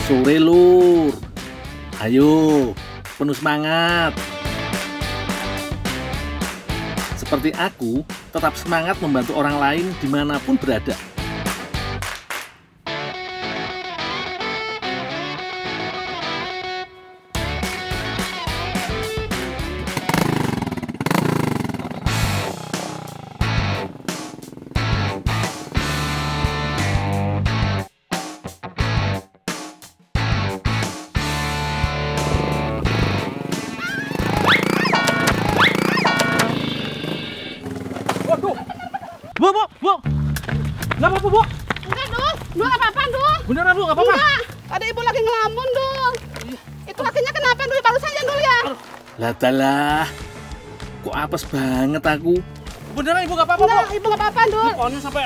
Sore lur. Ayo, penuh semangat. Seperti aku, tetap semangat membantu orang lain dimanapun berada. Bu. Nggak apa-apa, Bu. Enggak, Dul. Dul, apa-apa, Dul? Beneran, Bu, nggak apa-apa? Enggak. Ada ibu lagi ngelamun, Dul. Itu kakinya kenapa, Dul? Baru saja, Dul, ya? Lah, kok apes banget aku. Beneran Ibu nggak apa-apa, Bu? Enggak, ibu nggak apa-apa, Dul. Pokoknya sampai...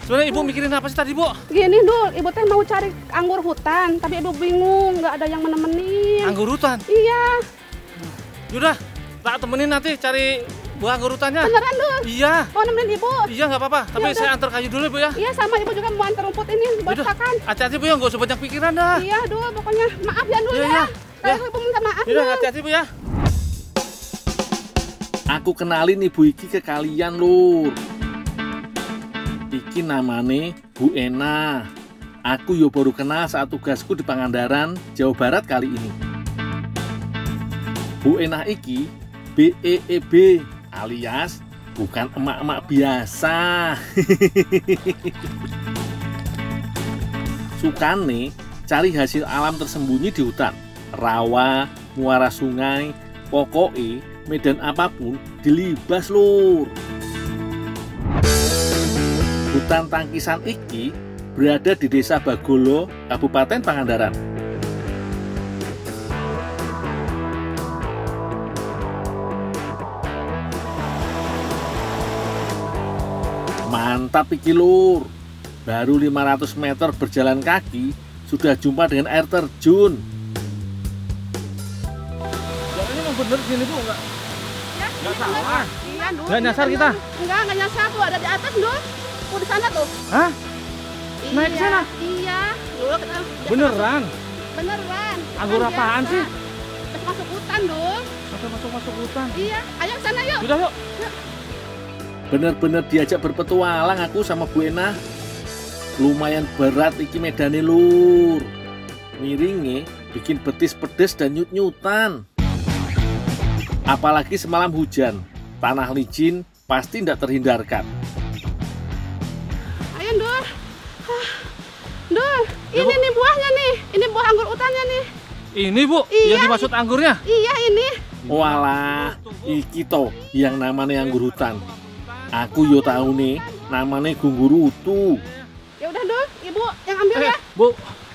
Sebenarnya Ibu mikirin apa sih tadi, Bu? Gini, Dul. Ibu teh mau cari anggur hutan, tapi ibu bingung. Nggak ada yang menemenin. Anggur hutan? Iya. Yaudah, tak temenin nanti cari buah anggur hutannya. Beneran, Dul? Iya. Mau nemenin ibu? Iya, nggak apa-apa. Tapi Yaudah. saya antar kayu dulu, Bu, ya. Iya, sama ibu juga mau antar rumput ini buat Yaudah, pakan. hati-hati, Bu, ya. Nggak usah banyak pikiran dah. Iya, Dul. Pokoknya maaf ya, Dul, Iya, ya. iya. Kalau ibu minta maaf, Yaudah, Dul. hati-hati, Bu, ya. Aku kenalin ibu iki ke kalian lur. Iki namane Bu Ena. Aku yo baru kenal saat tugasku di Pangandaran, Jawa Barat kali ini. Bu Ena iki BEEB alias bukan emak-emak biasa. Sukane cari hasil alam tersembunyi di hutan, rawa, muara sungai, pokoknya medan apapun dilibas lur. Hutan Tangkisan iki berada di Desa Bagolo, Kabupaten Pangandaran. Mantap iki lur. Baru 500 meter berjalan kaki sudah jumpa dengan air terjun. Jalannya emang bener gini, Bu, nggak? Ya, Nggak iya, salah. Iya, Dul. Nggak nyasar kita? Enggak nyasar tuh. Ada di atas, Dul. Tuh di sana tuh. Hah? Naik ke Iya, sana? Iya. Dul, kita Beneran? beneran. Anggur Kan apaan biasa. sih? Terus masuk hutan, Dul. Masuk hutan. Iya, ayo ke sana yuk. Yaudah, yuk. Bener-bener diajak berpetualang aku sama Bu Ena. Lumayan berat iki medane lur. Miringnya bikin betis pedes dan nyut-nyutan. Apalagi semalam hujan, tanah licin pasti tidak terhindarkan. Ayo, Dul. Dul, Ya, ini Bu. nih buahnya nih. Ini buah anggur hutannya nih. Ini, Bu, Iya. yang dimaksud anggurnya. Iya, ini. Walah, iki to yang namanya anggur hutan. Aku yo tahu nih, namanya gunggurutu. Ya udah, Dul. Ibu yang ambil ya. Bu,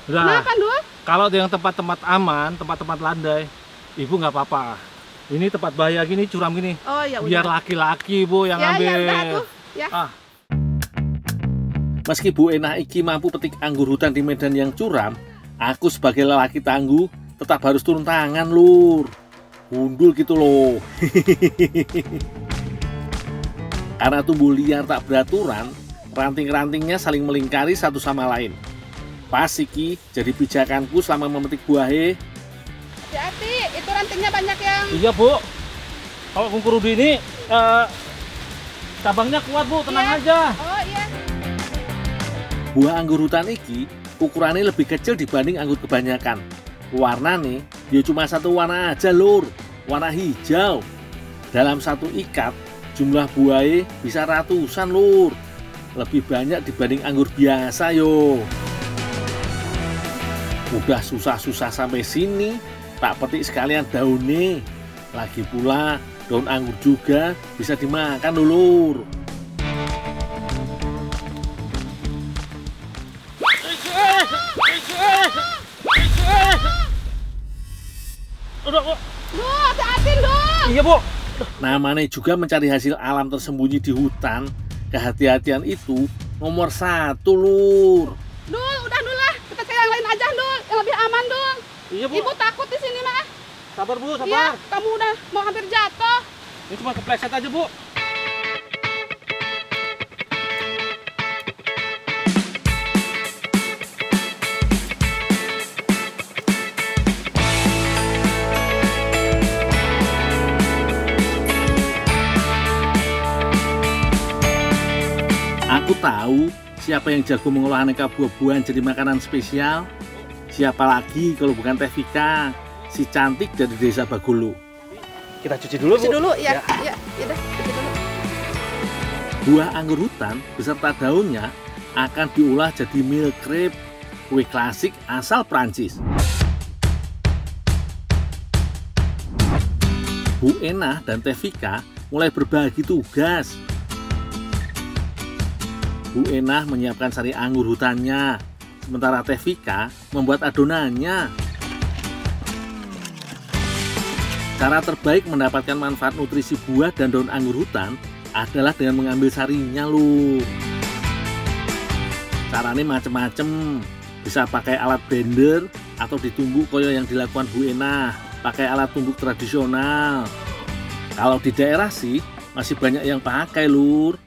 udah. Kenapa, Dul? Kalau di yang tempat-tempat aman, tempat-tempat landai, Ibu nggak apa-apa. Ini tempat bahaya gini, curam gini. Oh, ya udah. Biar laki-laki, Bu, yang ya, ambil. Ya, udah tuh. Ya. Ah, Meski Bu Ena iki mampu petik anggur hutan di medan yang curam, aku sebagai lelaki tangguh tetap harus turun tangan lur. Gundul gitu loh. Karena tumbuh liar tak beraturan, ranting-rantingnya saling melingkari satu sama lain. Pas iki jadi pijakanku selama memetik buahe. Hati-hati, itu rantingnya banyak yang... iya, Bu. Kalau kungkurudi ini, cabangnya kuat, Bu, tenang Iya. aja. Oh, iya. Buah anggur hutan iki ukurannya lebih kecil dibanding anggur kebanyakan. Warnanya ya cuma satu warna aja lur, warna hijau. Dalam satu ikat jumlah buahnya bisa ratusan lur. Lebih banyak dibanding anggur biasa yo. Udah susah-susah sampai sini, tak petik sekalian daunnya. Lagi pula daun anggur juga bisa dimakan lur. Udah, Bu. Dul, hati-hati, Dul. Iya, Bu. Namanya juga mencari hasil alam tersembunyi di hutan. Kehati-hatian itu nomor 1 lur. Dul, udah Dul lah. Kita cari yang lain aja, Dul. Yang lebih aman, Dul. Iya, Bu. Ibu takut di sini, mah. Sabar, Bu, Iya, sabar. kamu udah mau hampir jatuh. Ini cuma kepleset aja, Bu. Aku tahu siapa yang jago mengolah aneka buah-buahan jadi makanan spesial. Siapa lagi kalau bukan Teh Vika, si cantik dari desa Bagulu. Kita cuci dulu, Bu. Cuci dulu, ya udah, cuci dulu. Buah anggur hutan beserta daunnya akan diolah jadi milk crepe, kue klasik asal Prancis. Bu Enah dan Teh Vika mulai berbagi tugas. Bu Enah menyiapkan sari anggur hutannya, sementara Teh Vika membuat adonannya. Cara terbaik mendapatkan manfaat nutrisi buah dan daun anggur hutan adalah dengan mengambil sarinya loh. Caranya macem-macem, bisa pakai alat blender atau ditumbuk koyo yang dilakukan Bu Enah, pakai alat tumbuk tradisional. Kalau di daerah sih masih banyak yang pakai lur.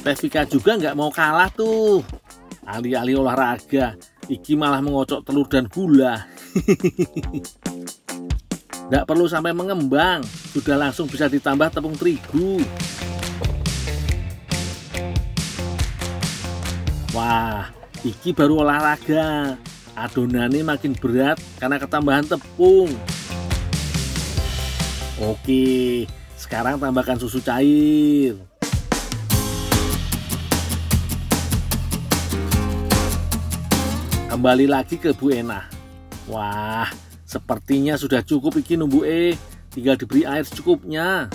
Teh Vika juga nggak mau kalah tuh. Alih-alih olahraga, iki malah mengocok telur dan gula. Nggak perlu sampai mengembang, sudah langsung bisa ditambah tepung terigu. Wah, iki baru olahraga. Adonannya makin berat karena ketambahan tepung. Oke, sekarang tambahkan susu cair. Kembali lagi ke Bu Enah. Wah, sepertinya sudah cukup iki numbu tinggal diberi air secukupnya.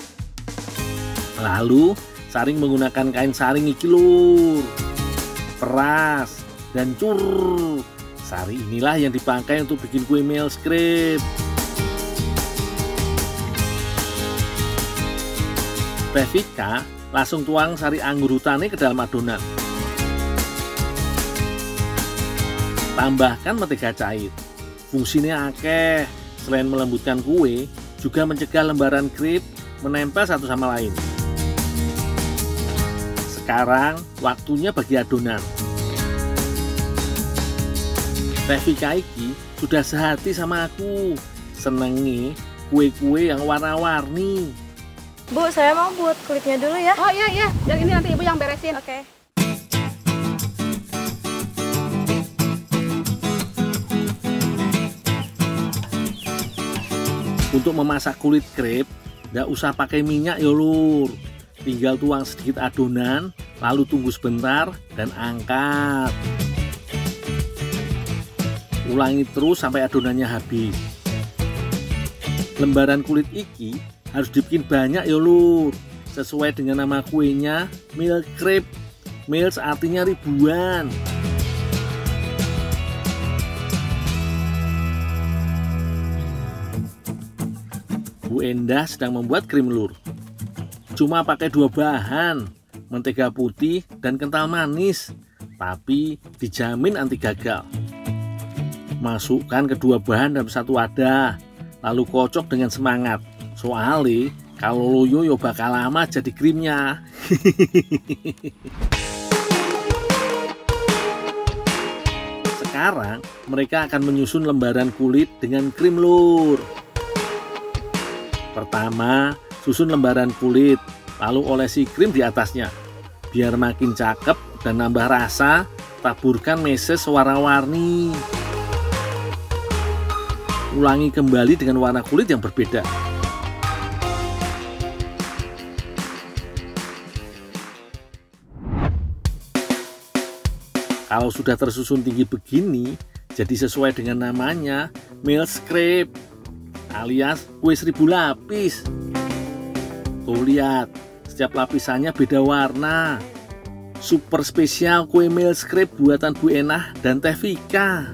Lalu saring menggunakan kain saring iki lur. Peras dan cur. Sari inilah yang dipakai untuk bikin kue milk crepe. Teh Vika langsung tuang sari anggur hutannya ke dalam adonan. Tambahkan mentega cair. Fungsinya akeh, selain melembutkan kue, juga mencegah lembaran crepe menempel satu sama lain. Sekarang waktunya bagi adonan. Teh Vika iki sudah sehati sama aku, senengi kue-kue yang warna-warni. Bu, saya mau buat kulitnya dulu ya. Oh iya, yang ini nanti ibu yang beresin. Oke. Untuk memasak kulit crepe, nggak usah pakai minyak ya lur. Tinggal tuang sedikit adonan, lalu tunggu sebentar dan angkat. Ulangi terus sampai adonannya habis. Lembaran kulit iki harus dibikin banyak ya lur. Sesuai dengan nama kuenya, milk crepe. Milk artinya ribuan. Bu Endah sedang membuat krim lur. Cuma pakai 2 bahan, mentega putih dan kental manis, tapi dijamin anti gagal. Masukkan kedua bahan dalam satu wadah, lalu kocok dengan semangat. Soalnya kalau loyo yo bakal lama jadi krimnya. Sekarang mereka akan menyusun lembaran kulit dengan krim lur. Pertama, susun lembaran kulit, lalu olesi krim di atasnya. Biar makin cakep dan nambah rasa, taburkan meses warna-warni. Ulangi kembali dengan warna kulit yang berbeda. Kalau sudah tersusun tinggi begini, jadi sesuai dengan namanya, milk crepe alias kue 1000 lapis. Tuh lihat, setiap lapisannya beda warna. Super spesial kue milk crepe buatan Bu Enah dan Teh Vika.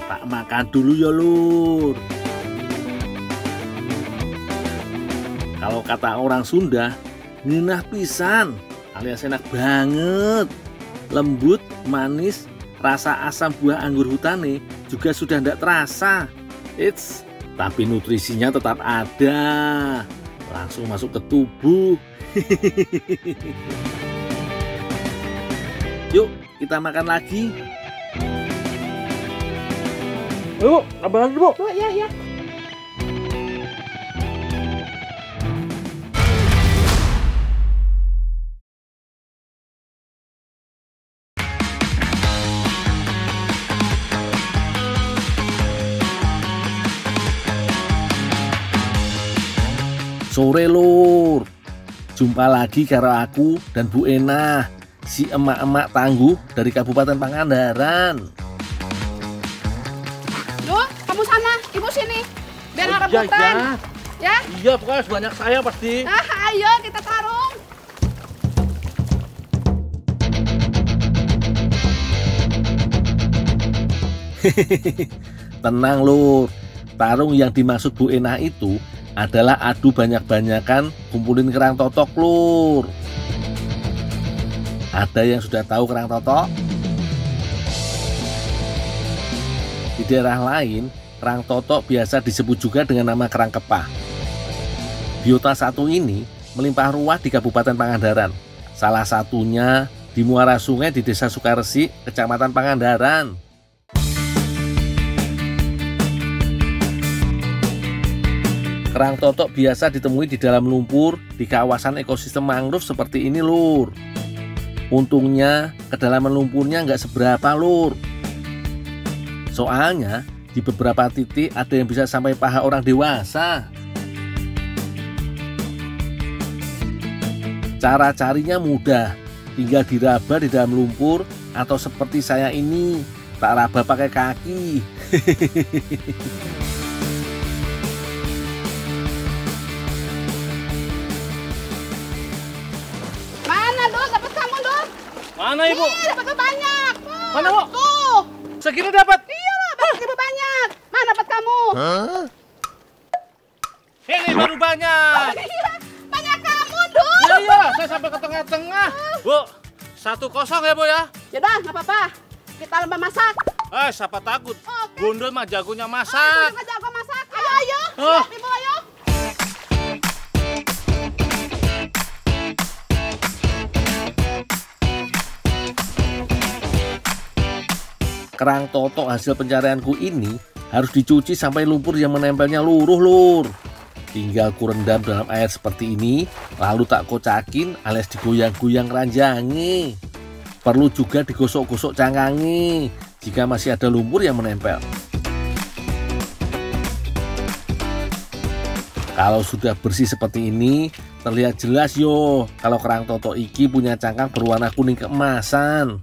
Tak makan dulu ya lur. Kalau kata orang Sunda, ngeunah pisan alias enak banget. Lembut, manis, rasa asam buah anggur hutane juga sudah tidak terasa. Tapi nutrisinya tetap ada. Langsung masuk ke tubuh. Yuk, kita makan lagi. Bu, tambah lagi, Bu. Oh iya. Sore lur. Jumpa lagi karo aku dan Bu Enah, si emak-emak tangguh dari Kabupaten Pangandaran. Duh, kamu sana, ibu sini. Biar nggak rebutan. Ya? Iya, pokoknya sebanyak saya pasti. Nah, ayo kita tarung. Tenang lur, tarung yang dimaksud Bu Enah itu adalah adu banyak-banyakan kumpulin kerang totok lur. Ada yang sudah tahu kerang totok? Di daerah lain, kerang totok biasa disebut juga dengan nama kerang kepah. Biota satu ini melimpah ruah di Kabupaten Pangandaran. Salah satunya di muara sungai di Desa Sukaresik, Kecamatan Pangandaran. Kerang totok biasa ditemui di dalam lumpur di kawasan ekosistem mangrove seperti ini lur. Untungnya kedalaman lumpurnya nggak seberapa lur. Soalnya di beberapa titik ada yang bisa sampai paha orang dewasa. Cara carinya mudah, tinggal diraba di dalam lumpur atau seperti saya ini, tak raba pakai kaki. Mana ibu? Dapat banyak. Mana bu? Tuh. Segini dapat? Iya lah, dapat banyak. Mana dapat kamu? Ini baru banyak. Banyak kamu, Dul. Iya, saya sampai ke tengah-tengah. Bu, 1-0 ya bu ya? Yaudah, nggak apa-apa. Kita lomba masak. Siapa takut? Oke. Gundul mah jagonya masak. Ayo, jago masak. Ayo. Oh. Ibu, ayo. Kerang totok hasil pencarianku ini harus dicuci sampai lumpur yang menempelnya luruh lur. Tinggal kurendam dalam air seperti ini, lalu tak kocakin alias digoyang-goyang keranjangnya. Perlu juga digosok-gosok cangkangnya jika masih ada lumpur yang menempel. Kalau sudah bersih seperti ini, terlihat jelas yo kalau kerang totok iki punya cangkang berwarna kuning keemasan.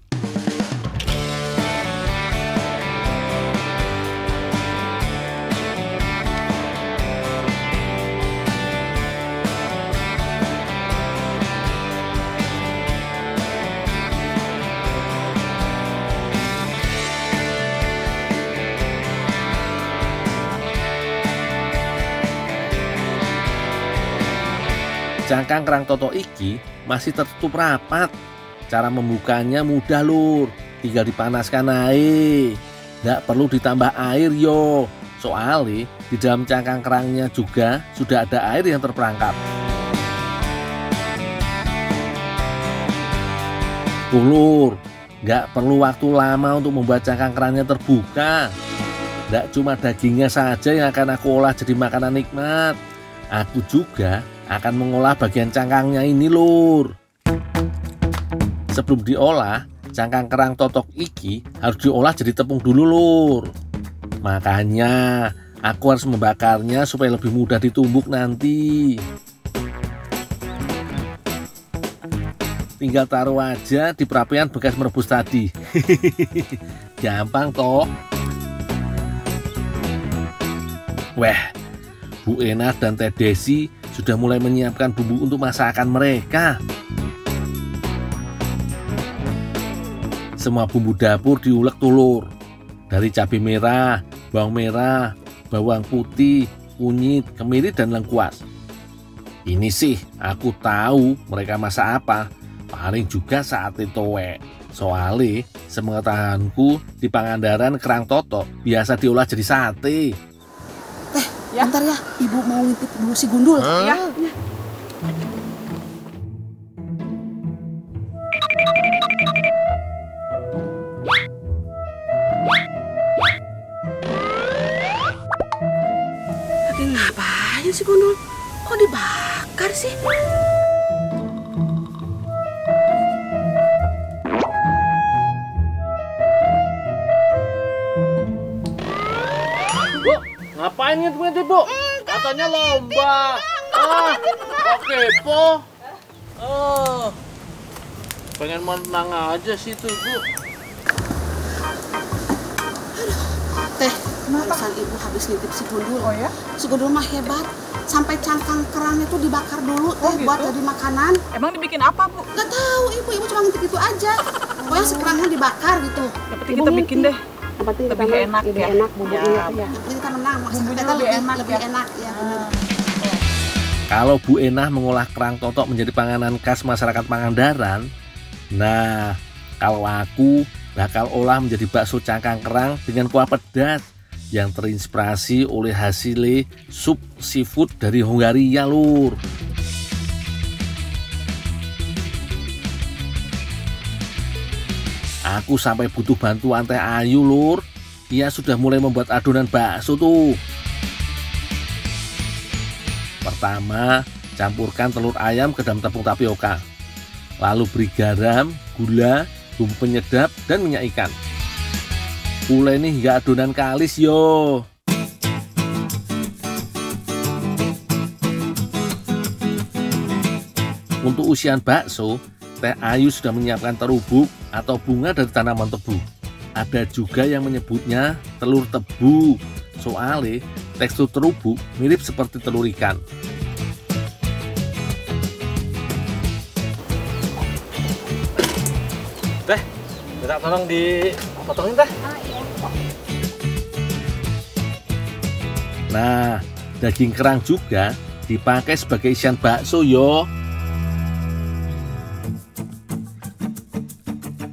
Cangkang kerang totok iki masih tertutup rapat. Cara membukanya mudah lur, tinggal dipanaskan air. Nggak perlu ditambah air yo, soalnya di dalam cangkang kerangnya juga sudah ada air yang terperangkap. Lur, nggak perlu waktu lama untuk membuat cangkang kerangnya terbuka. Nggak cuma dagingnya saja yang akan aku olah jadi makanan nikmat. Aku juga akan mengolah bagian cangkangnya ini lur. Sebelum diolah, cangkang kerang totok iki harus diolah jadi tepung dulu lur. Makanya aku harus membakarnya supaya lebih mudah ditumbuk nanti. Tinggal taruh aja di perapian bekas merebus tadi. Gampang toh. Wah, Bu Enah dan Teh Desi sudah mulai menyiapkan bumbu untuk masakan mereka. Semua bumbu dapur diulek tulur. Dari cabai merah, bawang merah, bawang putih, kunyit, kemiri, dan lengkuas. Ini sih aku tahu mereka masak apa. Paling juga sate towe. Soalnya sepengetahuanku di Pangandaran kerang totok biasa diolah jadi sate. Ya. Bentar ya, ibu mau ngintip dulu si Gundul. Ya. Lagi ngapain si Gundul? Kok dibakar sih? Bu, ngapain ngintip Bu? Katanya lomba. Kok kepo? Oh, pengen menang aja sih tuh Ibu. Teh, barusan ibu habis nitip si Gundul. Oh ya? Si Gundul mah hebat. Sampai cangkang kerangnya tuh dibakar dulu teh buat jadi makanan. Emang dibikin apa, Bu? Gak tahu ibu cuma nitip itu aja. Pokoknya si kerangnya dibakar gitu. Yang penting kita bikin deh. Yang penting Lebih kita enak lebih ya. enak bumbunya ya. Yang penting kita menang. Bumbunya Kita lebih enak lebih ya. enak ya. Bener. Kalau Bu Enah mengolah kerang totok menjadi panganan khas masyarakat Pangandaran, nah kalau aku bakal olah menjadi bakso cangkang kerang dengan kuah pedas yang terinspirasi oleh hasil sup seafood dari Hongaria, Lur. Aku sampai butuh bantuan Teh Ayu, Lur. Ia sudah mulai membuat adonan bakso tuh. Pertama, campurkan telur ayam ke dalam tepung tapioka. Lalu beri garam, gula, bumbu penyedap, dan minyak ikan. Uleni hingga adonan kalis yo. Untuk usian bakso, Teh Ayu sudah menyiapkan terubuk atau bunga dari tanaman tebu. Ada juga yang menyebutnya telur tebu. Soalnya tekstur terubuk mirip seperti telur ikan. Teh, minta tolong dipotongin Teh. Nah, daging kerang juga dipakai sebagai isian bakso yo.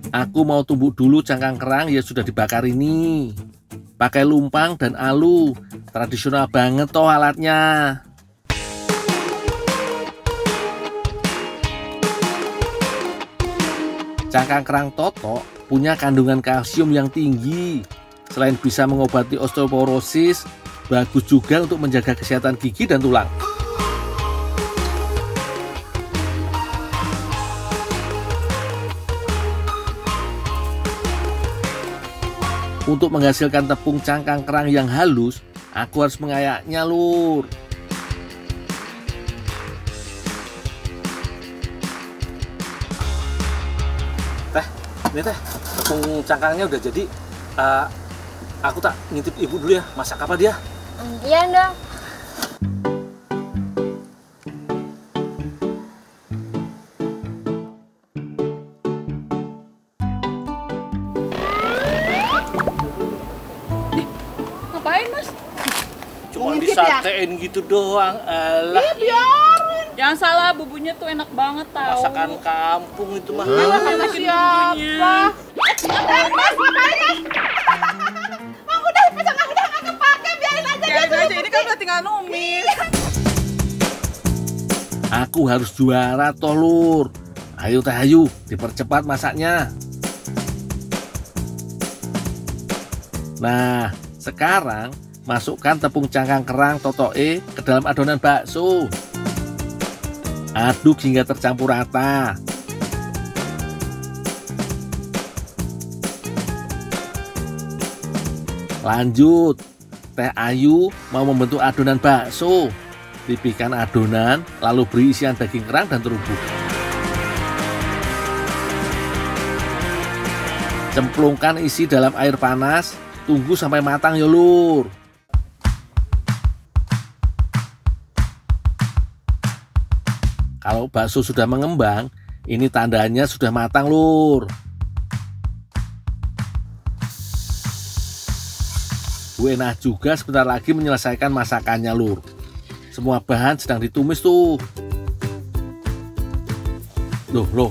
Aku mau tumbuk dulu cangkang kerang yang sudah dibakar ini. Pakai lumpang dan alu, tradisional banget toh alatnya. Cangkang kerang totok punya kandungan kalsium yang tinggi. Selain bisa mengobati osteoporosis, bagus juga untuk menjaga kesehatan gigi dan tulang. Untuk menghasilkan tepung cangkang kerang yang halus, aku harus mengayaknya, Lur. Teh, ini Teh, tepung cangkangnya udah jadi. Aku tak ngintip Ibu dulu ya, masak apa dia? Iya, Ndang. Ngapain, Mas? Cuma disatein gitu doang, alah. Jangan salah, bumbunya tuh enak banget tau. Masakan kampung itu mah. Enak siapa? Biarin aja, ini kan udah tinggal numis. Aku harus juara toh, Lur. Ayo Teh Ayu, dipercepat masaknya. Nah, sekarang masukkan tepung cangkang kerang totoke ke dalam adonan bakso. Aduk hingga tercampur rata. Lanjut, Teh Ayu mau membentuk adonan bakso. Tipihkan adonan, lalu beri isian daging kerang dan terubuk. Cemplungkan isi dalam air panas, tunggu sampai matang ya, Lur. Kalau bakso sudah mengembang, ini tandanya sudah matang, Lur. Bu Enah juga sebentar lagi menyelesaikan masakannya, Lur. Semua bahan sedang ditumis tuh. Loh,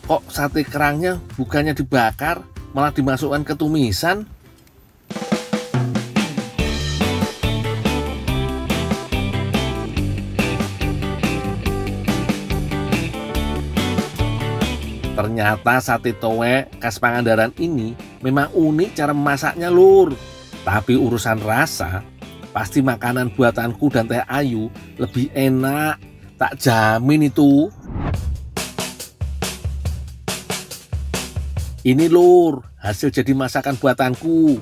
kok sate kerangnya bukannya dibakar, malah dimasukkan ke tumisan? Ternyata sate towe khas Pangandaran ini memang unik cara memasaknya, Lur. Tapi urusan rasa, pasti makanan buatanku dan Teh Ayu lebih enak, tak jamin itu. Ini, Lur, hasil jadi masakan buatanku.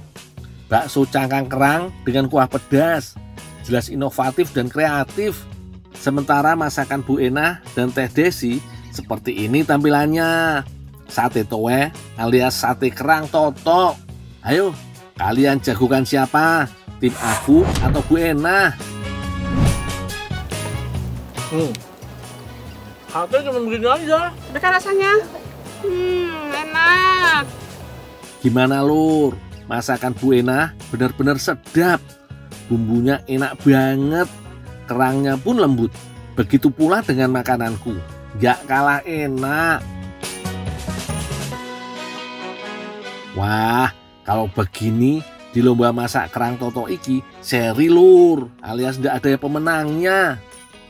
Bakso cangkang kerang dengan kuah pedas, jelas inovatif dan kreatif. Sementara masakan Bu Enah dan Teh Desi seperti ini tampilannya. Sate towe alias sate kerang toto. Ayo, kalian jagokan siapa? Tim aku atau Bu Enah? Sate cuma begini aja. Bagaimana rasanya? Enak. Gimana Lur? Masakan Bu Enah benar-benar sedap. Bumbunya enak banget. Kerangnya pun lembut. Begitu pula dengan makananku. Gak kalah enak. Wah, kalau begini di lomba masak kerang toto iki seri Lur, alias ndak ada yang pemenangnya.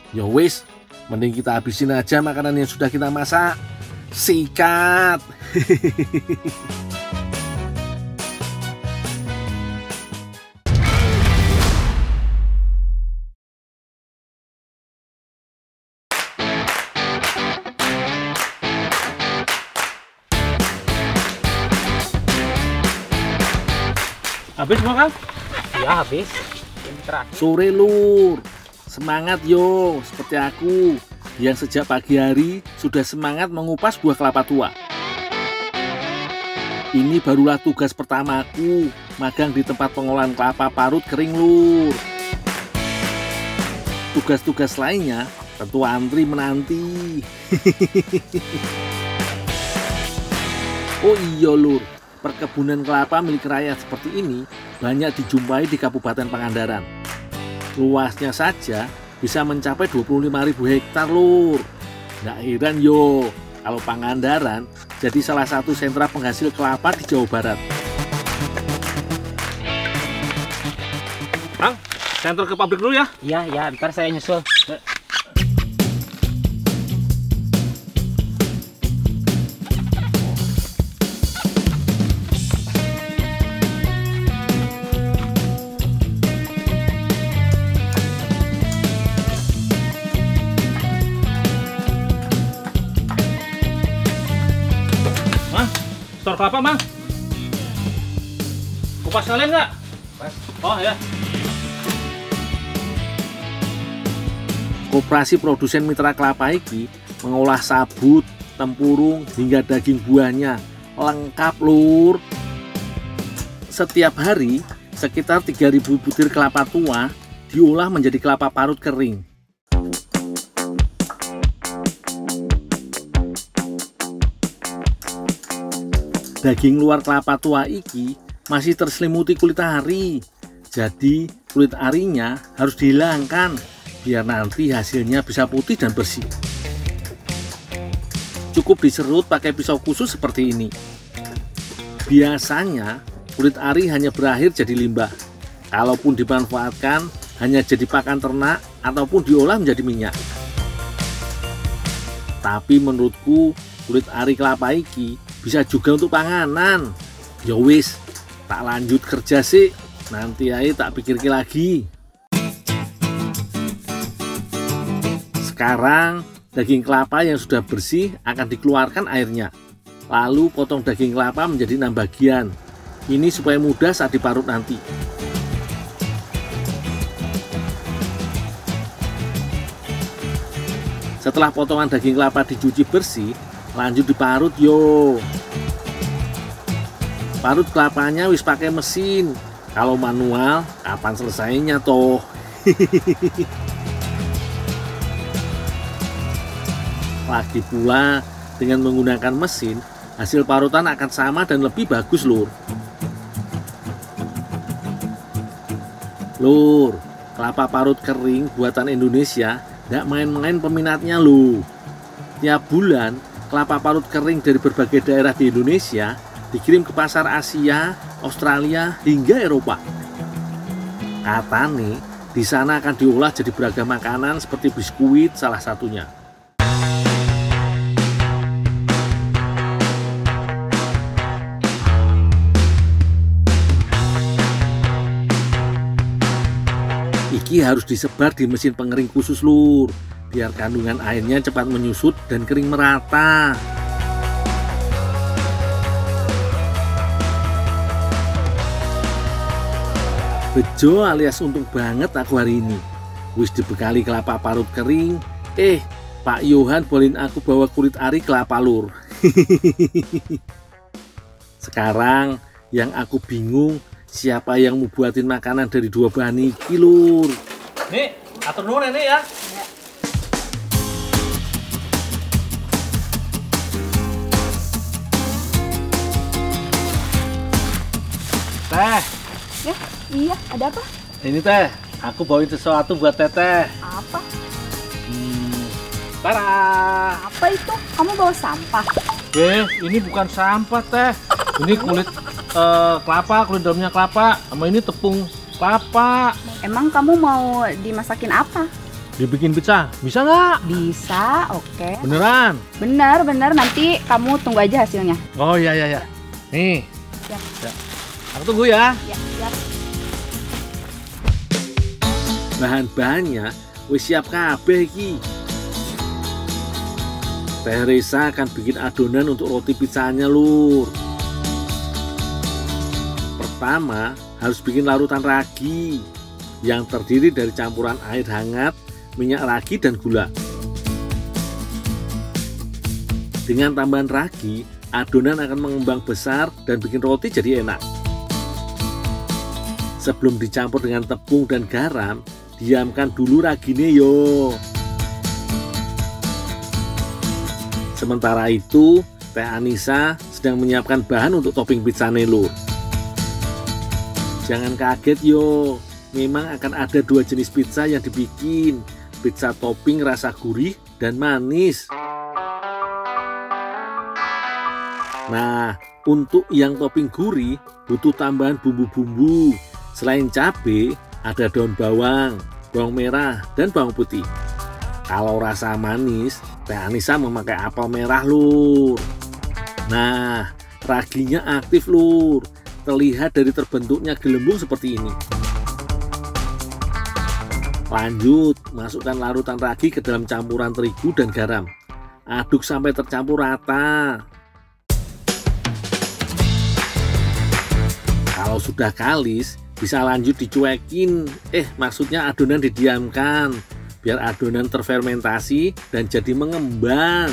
Ya wis, mending kita habisin aja makanan yang sudah kita masak. Sikat. Habis semua Kang? Iya habis. Ini terakhir. Sore Lur, semangat yo, seperti aku yang sejak pagi hari sudah semangat mengupas buah kelapa tua. Ini barulah tugas pertamaku, magang di tempat pengolahan kelapa parut kering Lur. Tugas-tugas lainnya tentu antri menanti. Oh iya Lur, perkebunan kelapa milik rakyat seperti ini banyak dijumpai di Kabupaten Pangandaran. Luasnya saja bisa mencapai 25.000 hektar Lur. Nggak heran yo kalau Pangandaran jadi salah satu sentra penghasil kelapa di Jawa Barat. Bang, saya antar ke pabrik dulu ya. Iya, ntar saya nyusul. Stor kelapa, Mang. Kupas kalian nggak? Oh ya. Koperasi produsen mitra kelapa iki mengolah sabut, tempurung hingga daging buahnya. Lengkap Lur. Setiap hari sekitar 3.000 butir kelapa tua diolah menjadi kelapa parut kering. Daging luar kelapa tua iki masih terselimuti kulit ari. Jadi kulit arinya harus dihilangkan biar nanti hasilnya bisa putih dan bersih. Cukup diserut pakai pisau khusus seperti ini. Biasanya kulit ari hanya berakhir jadi limbah. Kalaupun dimanfaatkan hanya jadi pakan ternak ataupun diolah menjadi minyak. Tapi menurutku kulit ari kelapa iki bisa juga untuk panganan. Ya wis, tak lanjut kerja sih. Nanti aja tak pikir lagi. Sekarang daging kelapa yang sudah bersih akan dikeluarkan airnya. Lalu potong daging kelapa menjadi 6 bagian. Ini supaya mudah saat diparut nanti. Setelah potongan daging kelapa dicuci bersih, lanjut diparut yo. Parut kelapanya wis pakai mesin. Kalau manual, kapan selesainya toh? Lagi pula dengan menggunakan mesin, hasil parutan akan sama dan lebih bagus Lur. Lur, kelapa parut kering buatan Indonesia nggak main-main peminatnya loh. Tiap bulan kelapa parut kering dari berbagai daerah di Indonesia dikirim ke pasar Asia, Australia, hingga Eropa. Katanya di sana akan diolah jadi beragam makanan seperti biskuit salah satunya. Iki harus disebar di mesin pengering khusus Lur, biar kandungan airnya cepat menyusut dan kering merata. Bejo alias untung banget aku hari ini. Wis dibekali kelapa parut kering, Pak Yohan bolehin aku bawa kulit ari kelapa lur. Sekarang yang aku bingung, siapa yang mau buatin makanan dari 2 bahan iki lur. Nih, atur nuhun Nek ya. Teh, Ya, iya, ada apa? ini teh, aku bawain sesuatu buat teteh. Apa? Tara. Apa itu? Kamu bawa sampah? Ini bukan sampah teh. Ini kulit kelapa, kulit dalamnya kelapa. Sama ini tepung kelapa. Emang kamu mau dimasakin apa? Dibikin pizza, bisa nggak? Bisa, oke. Beneran? Bener, nanti kamu tunggu aja hasilnya. Oh iya. Nih. Siap. Ya. Aku tunggu ya. Ya, siap. Bahan-bahannya wis siap kabeh iki. Teh Resa akan bikin adonan untuk roti pizzanya lur. Pertama harus bikin larutan ragi yang terdiri dari campuran air hangat, minyak ragi dan gula. Dengan tambahan ragi, adonan akan mengembang besar dan bikin roti jadi enak. Sebelum dicampur dengan tepung dan garam, diamkan dulu ragine yo. Sementara itu, Teh Anissa sedang menyiapkan bahan untuk topping pizza lur. Jangan kaget yo, memang akan ada 2 jenis pizza yang dibikin, pizza topping rasa gurih dan manis. Nah, untuk yang topping gurih butuh tambahan bumbu-bumbu. Selain cabai, ada daun bawang, bawang merah, dan bawang putih. Kalau rasa manis, Teh Anissa memakai apel merah lur. Nah, raginya aktif lur. Terlihat dari terbentuknya gelembung seperti ini. Lanjut, masukkan larutan ragi ke dalam campuran terigu dan garam. Aduk sampai tercampur rata. Kalau sudah kalis, bisa lanjut dicuekin. Maksudnya adonan didiamkan biar adonan terfermentasi dan jadi mengembang.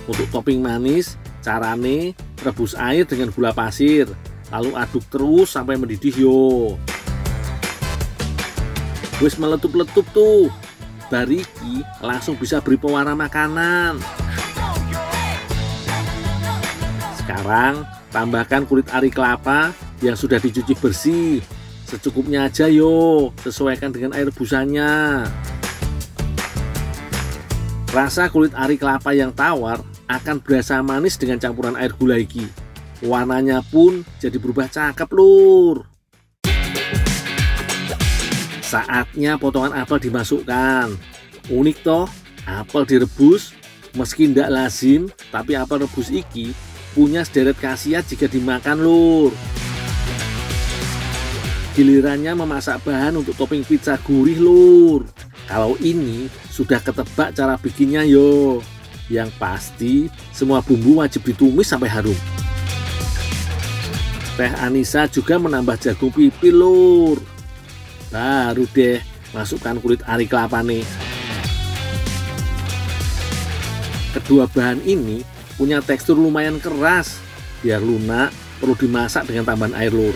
Untuk topping manis, carane rebus air dengan gula pasir, lalu aduk terus sampai mendidih yo. Wis meletup-letup tuh, bariki langsung bisa beri pewarna makanan. Sekarang tambahkan kulit ari kelapa yang sudah dicuci bersih. Secukupnya aja yo, sesuaikan dengan air rebusannya. Rasa kulit ari kelapa yang tawar akan berasa manis dengan campuran air gula iki. Warnanya pun jadi berubah cakep lur. Saatnya potongan apel dimasukkan. Unik toh, apel direbus. Meski ndak lazim, tapi apel rebus iki punya sederet khasiat jika dimakan lur. Gilirannya memasak bahan untuk topping pizza gurih lur. Kalau ini sudah ketebak cara bikinnya yo. Yang pasti semua bumbu wajib ditumis sampai harum. Teh Anissa juga menambah jagung pipih lur. Baru deh masukkan kulit ari kelapa nih. Kedua bahan ini punya tekstur lumayan keras. Biar lunak perlu dimasak dengan tambahan air lur.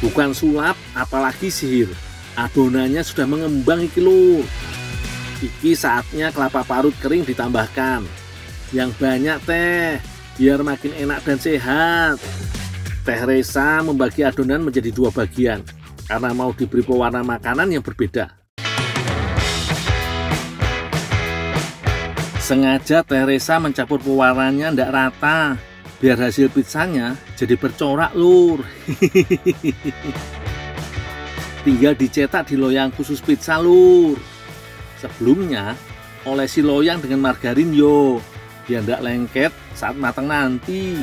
Bukan sulap, apalagi sihir. Adonannya sudah mengembang iki lur. Iki saatnya kelapa parut kering ditambahkan. Yang banyak teh, biar makin enak dan sehat. Teh Resa membagi adonan menjadi 2 bagian karena mau diberi pewarna makanan yang berbeda. Sengaja Teh Resa mencampur pewarnanya ndak rata biar hasil pizzanya jadi bercorak lur. Tinggal dicetak di loyang khusus pizza lur. Sebelumnya olesi loyang dengan margarin yo, biar ndak lengket saat matang nanti.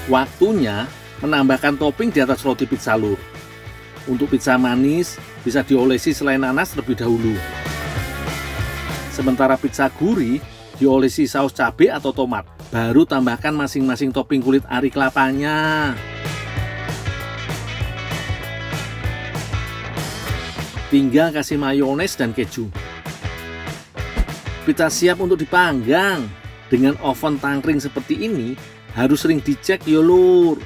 Waktunya menambahkan topping di atas roti pizza lur. Untuk pizza manis bisa diolesi selai nanas terlebih dahulu. Sementara pizza gurih diolesi saus cabai atau tomat. Baru tambahkan masing-masing topping kulit ari kelapanya. Tinggal kasih mayones dan keju. Pizza siap untuk dipanggang. Dengan oven tangkring seperti ini, harus sering dicek yo lur.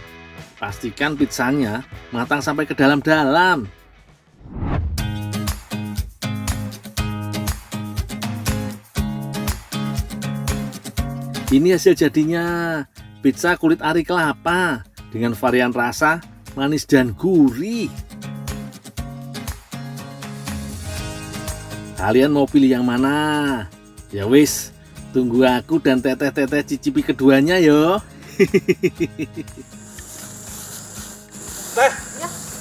Pastikan pizzanya matang sampai ke dalam-dalam. Ini hasil jadinya, pizza kulit ari kelapa dengan varian rasa manis dan gurih. Kalian mau pilih yang mana? Ya wis, tunggu aku dan teteh-teteh cicipi keduanya yo. Teh,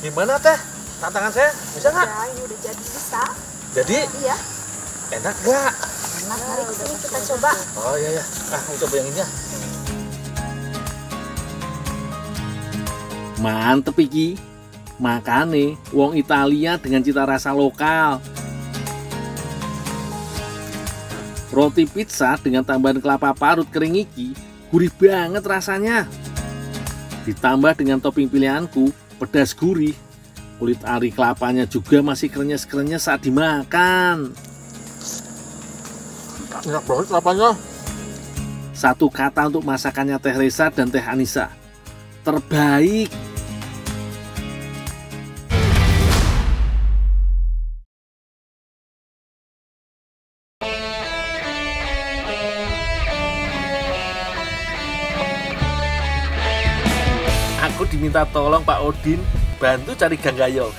gimana teh? Tantangan saya bisa nggak? Ya, ini udah jadi bisa. Jadi Iya. enak nggak? Enak, mari kesini kita coba. Oh iya ya, aku coba yang ini ya. Mantep iki. Makane wong Italia dengan cita rasa lokal. Roti pizza dengan tambahan kelapa parut kering iki gurih banget rasanya. Ditambah dengan topping pilihanku, pedas gurih. Kulit ari kelapanya juga masih krenyes-krenyes saat dimakan. Enak banget kelapanya. Satu kata untuk masakannya Teh Resa dan Teh Anissa. Terbaik. Aku diminta tolong Pak Odin bantu cari Gang Gayong.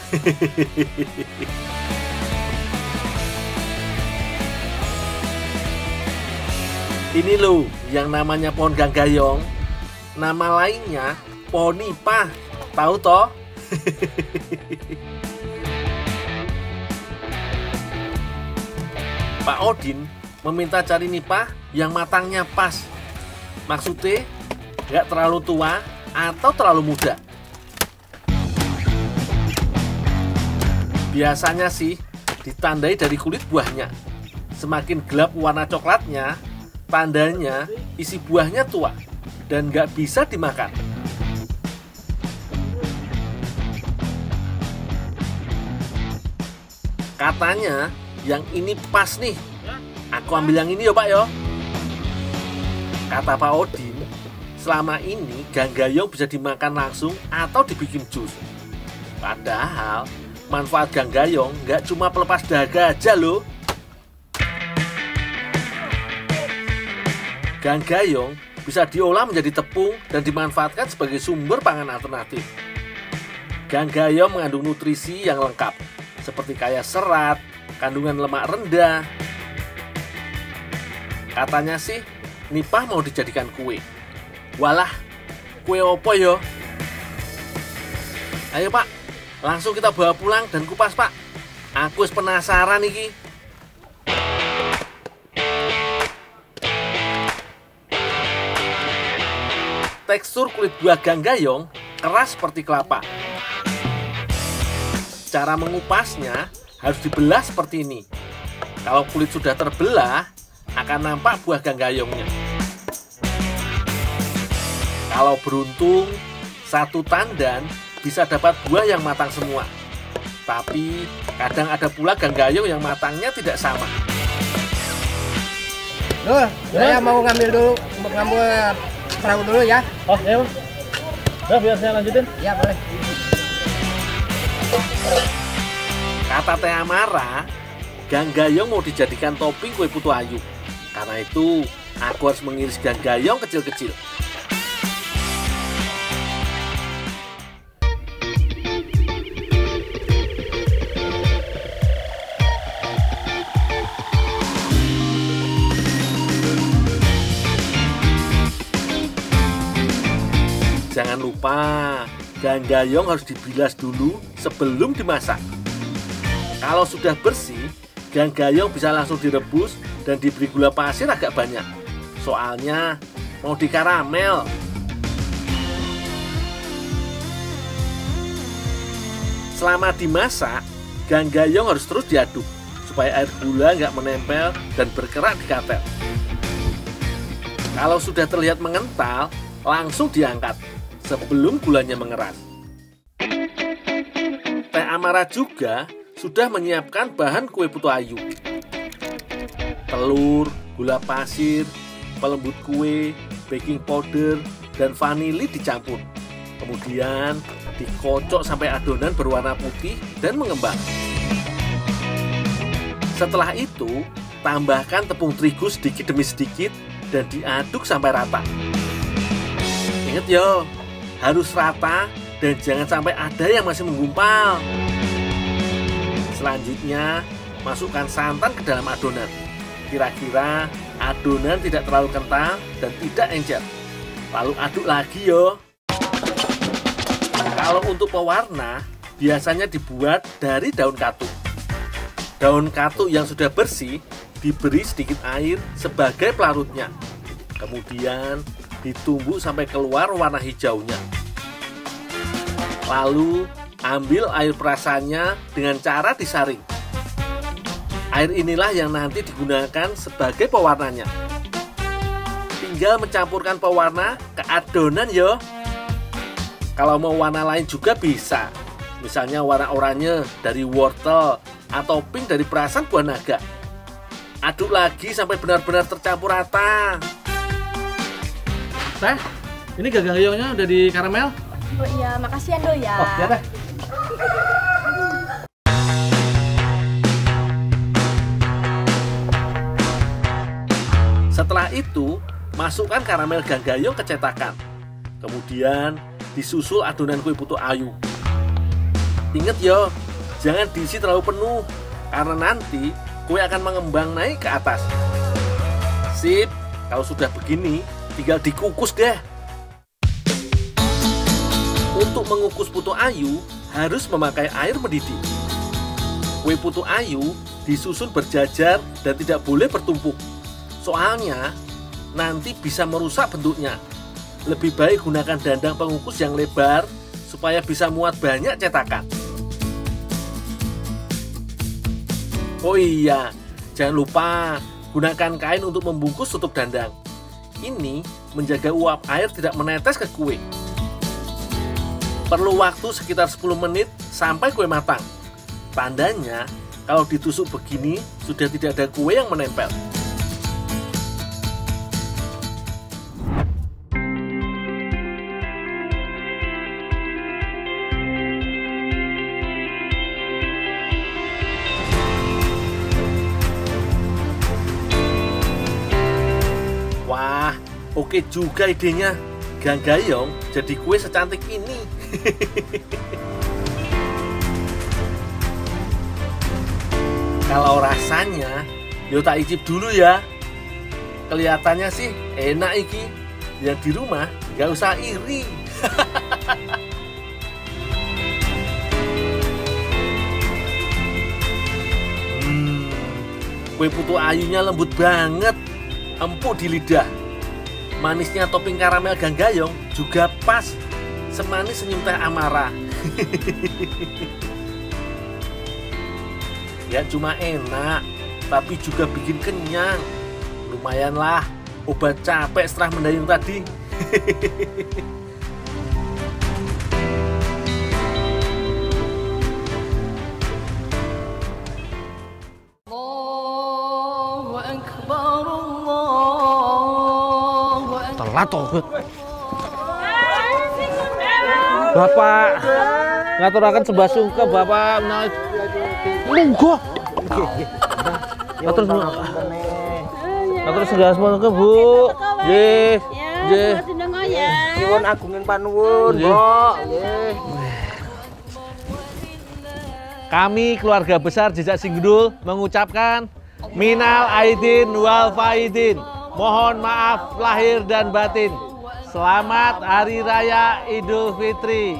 Ini loh yang namanya pohon Gang Gayong. Nama lainnya pohon nipah. Tahu toh? Pak Odin meminta cari nipah yang matangnya pas. Maksudnya nggak terlalu tua atau terlalu muda. Biasanya sih ditandai dari kulit buahnya. Semakin gelap warna coklatnya, tandanya isi buahnya tua dan nggak bisa dimakan. Katanya yang ini pas nih. Aku ambil yang ini yo Pak yo. Kata Pak Odin, selama ini Gang Gayong bisa dimakan langsung atau dibikin jus. Padahal manfaat Gang Gayong nggak cuma pelepas dahaga aja loh. Gang Gayong bisa diolah menjadi tepung dan dimanfaatkan sebagai sumber pangan alternatif. Gang Gayong mengandung nutrisi yang lengkap, seperti kaya serat, kandungan lemak rendah. Katanya sih, nipah mau dijadikan kue. Walah, kue opo yo? Ayo Pak, langsung kita bawa pulang dan kupas Pak. Aku penasaran iki. Tekstur kulit buah Gang Gayong keras seperti kelapa. Cara mengupasnya harus dibelah seperti ini. Kalau kulit sudah terbelah, akan nampak buah Gang Gayongnya. Kalau beruntung, satu tandan bisa dapat buah yang matang semua. Tapi kadang ada pula Gang Gayong yang matangnya tidak sama. Loh, saya mau ngambil perahu dulu ya. Oh, ya. Nah, biar saya lanjutin. Ya, boleh. Kata Teh Amara, Gang Gayong mau dijadikan topping kue putu ayu. Karena itu, aku harus mengiris Gang Gayong kecil-kecil. Jangan lupa, Gang Gayong harus dibilas dulu sebelum dimasak. Kalau sudah bersih, Gang Gayong bisa langsung direbus dan diberi gula pasir agak banyak. Soalnya mau dikaramel. Selama dimasak, Gang Gayong harus terus diaduk supaya air gula nggak menempel dan berkerak di katel. Kalau sudah terlihat mengental, langsung diangkat sebelum gulanya mengeras. Teh Amara juga sudah menyiapkan bahan kue putu ayu. Telur, gula pasir, pelembut kue, baking powder, dan vanili dicampur. Kemudian dikocok sampai adonan berwarna putih dan mengembang. Setelah itu, tambahkan tepung terigu sedikit demi sedikit dan diaduk sampai rata. Ingat yo, harus rata dan jangan sampai ada yang masih menggumpal. Selanjutnya, masukkan santan ke dalam adonan. Kira-kira adonan tidak terlalu kental dan tidak encer. Lalu aduk lagi yo. Kalau untuk pewarna, biasanya dibuat dari daun katuk. Daun katuk yang sudah bersih diberi sedikit air sebagai pelarutnya. Kemudian ditumbuk sampai keluar warna hijaunya. Lalu ambil air perasannya dengan cara disaring. Air inilah yang nanti digunakan sebagai pewarnanya. Tinggal mencampurkan pewarna ke adonan yo. Kalau mau warna lain juga bisa. Misalnya warna oranye dari wortel atau pink dari perasan buah naga. Aduk lagi sampai benar-benar tercampur rata. Teh, ini gagangyonya udah di karamel? Oh iya, makasih ya Do ya. Oh, ya Teh. Setelah itu, masukkan karamel gagangyo ke cetakan. Kemudian disusul adonan kue putu ayu. Ingat yo, jangan diisi terlalu penuh, karena nanti kue akan mengembang naik ke atas. Sip, kalau sudah begini, tinggal dikukus deh. Untuk mengukus putu ayu, harus memakai air mendidih. Kue putu ayu disusun berjajar dan tidak boleh bertumpuk. Soalnya, nanti bisa merusak bentuknya. Lebih baik gunakan dandang pengukus yang lebar, supaya bisa muat banyak cetakan. Oh iya, jangan lupa gunakan kain untuk membungkus tutup dandang. Ini menjaga uap air tidak menetes ke kue. Perlu waktu sekitar 10 menit sampai kue matang. Tandanya, kalau ditusuk begini, sudah tidak ada kue yang menempel. Wah, oke juga idenya. Gagangyo jadi kue secantik ini. Kalau rasanya, yo tak icip dulu ya. Kelihatannya sih enak iki. Yang di rumah nggak usah iri. Kue putu ayunya lembut banget, empuk di lidah. Manisnya topping karamel gagangyo juga pas, semanis senyum Teh Amara. Ya cuma enak, tapi juga bikin kenyang. Lumayanlah obat capek setelah mendayung tadi. Telat toh. Bapak ngaturaken sembah sungkem Bapak menawi monggo. Matur nuwun. Matur sembah sungkem Bu. Nggih. Nggih. Nyuwun agunging panuwun, Mbok. Nggih. Kami keluarga besar Jejak Singgundul mengucapkan minal aidin wal faidin. Mohon maaf lahir dan batin. Selamat Hari Raya Idul Fitri.